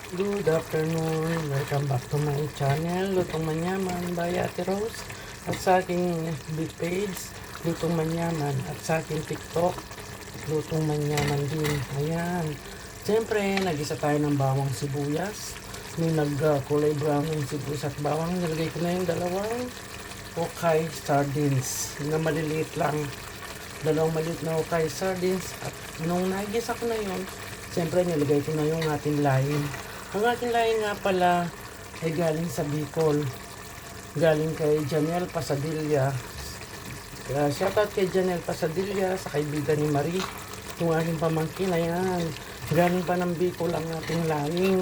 Good afternoon. Welcome back to my channel, Lutong Manyaman by Ate Rose. At sa aking FB page, Lutong Manyaman. At sa aking TikTok, Lutong Manyaman din. Ayan. Siyempre, nag-isa tayo ng bawang sibuyas. Nung nag-kulay brown yung sibuyas at bawang, nilagay ko na yung dalawang okay sardines na maliliit lang. Dalawang maliit na okay sardines. At nung nagisa ko na yun, siyempre nilagay ko na yung ating laing. Ang ating laing nga pala ay galing sa Bicol. Galing kay Janelle Pasadilla. Shoutout kay Janelle Pasadilla sa kaibigan ni Marie. Yung aking pamangkin, ayan. Galing pa ng Bicol ang ating laing.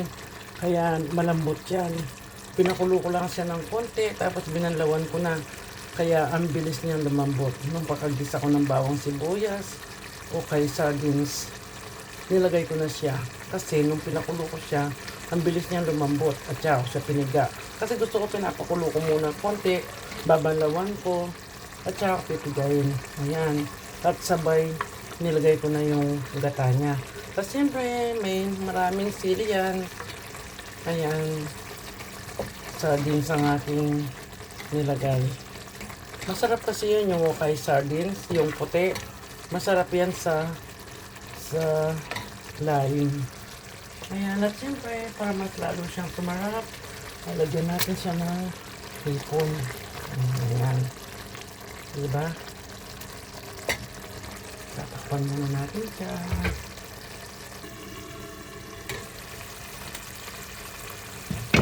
Kaya malambot yan. Pinakulo ko lang siya ng konti, tapos binanlawan ko na. Kaya ang bilis niyang lumambot. Nung pakagisa ko ng bawang sibuyas o kay sardines, nilagay ko na siya. Kasi nung pinakulo ko siya, ang bilis niyang lumambot at saka ako siya piniga. Kasi gusto ko pinapakulo ko muna konti, babanlawan ko, at saka ako pipigayin. Ayan. At sabay, nilagay ko na yung gata niya. Tapos siyempre, may maraming sili yan. Ayan. Sardines ang aking nilagay. Masarap kasi yun yung okay sardines, yung puti. Masarap yan sa laing. Ayan, at siyempre, para mas lalo siyang tumarap, lalagyan natin siya ng hipon. Ayan. Diba? Tatakpan muna natin siya.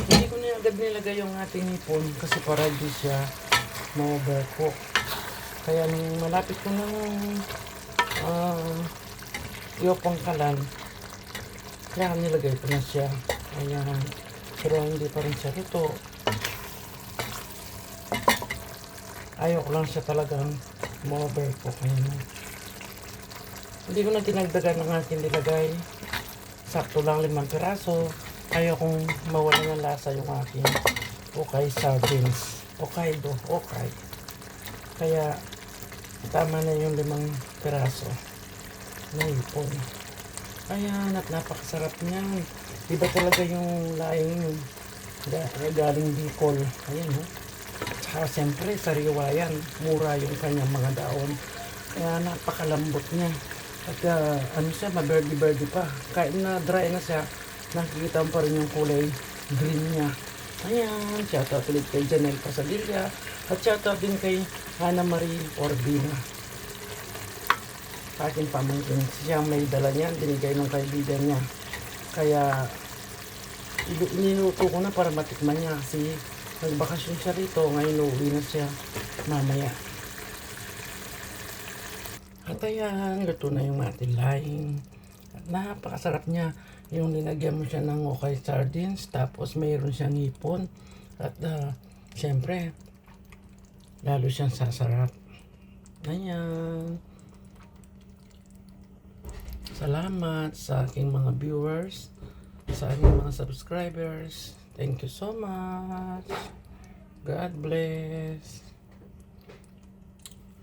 Hindi ko na agad nilagay yung ating hipon kasi para di siya ma-overcook. Kaya nung malapit ko ng iyopang kalan, kaya nilagay ko na siya. Ayan. Pero hindi pa rin siya luto. Ayaw ko lang siya talagang ma-overcook. Ayan. Hindi ko na dinagdagan ng aking nilagay. Sakto lang 5 piraso. Ayaw kong mawala ng lasa yung aking okay sardines. Okay do. Okay. Kaya tama na yung 5 piraso na hipon. Ayan, at napakasarap niyan. Iba talaga yung laing galing Bicol. Ayan, no? Tsaka siyempre, sariwa yan. Mura yung kanyang mga daon. Kaya napakalambot niya. At ano siya, ma-birdie-birdie pa. Kahit na dry na siya, nakikita mo pa rin yung kulay green niya. Ayan, shoutout ulit kay Janelle Pasadilla. At shoutout din kay Ana Marie Orbina. Sa aking pamangkin, siya may dala niyan, binigay ng kaibigan niya. Kaya, iniluto ko na para matikman niya kasi nagbakasyon siya rito, ngayon uuwi na siya mamaya. At ayan, luto na yung ating laing. At napakasarap niya. Yung linagyan mo siya ng okay sardines, tapos mayroon siyang hipon. At syempre, lalo siyang sasarap. Ayan. Salamat sa aking mga viewers, sa aking mga subscribers. Thank you so much. God bless.